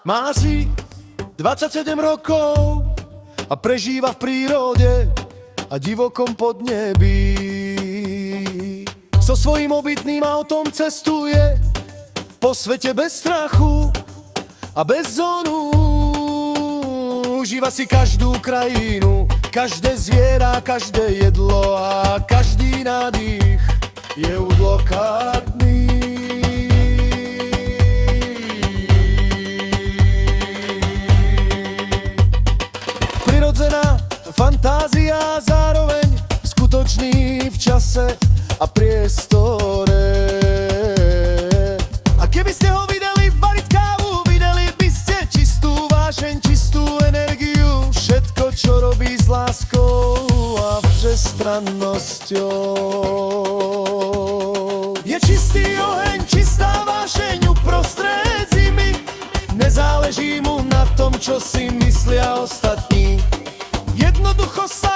Má si 27 rokov a prežíva v prírode a divokom podnebí. So svojím obytným autom cestuje po svete bez strachu a bez zónu. Užíva si každú krajinu, každé zviera, každé jedlo a každý nádych je udlokátný. Prirodzená fantázia, zároveň skutočný v čase a priestore. A keby ste ho videli variť kávu, videli by ste čistú vášeň, čistú energiu, všetko, čo robí s láskou a všestrannosťou. Je čistý oheň, čistá vášeň uprostred zimy, nezáleží mu na tom, čo si myslia ostatní. Jednoducho sa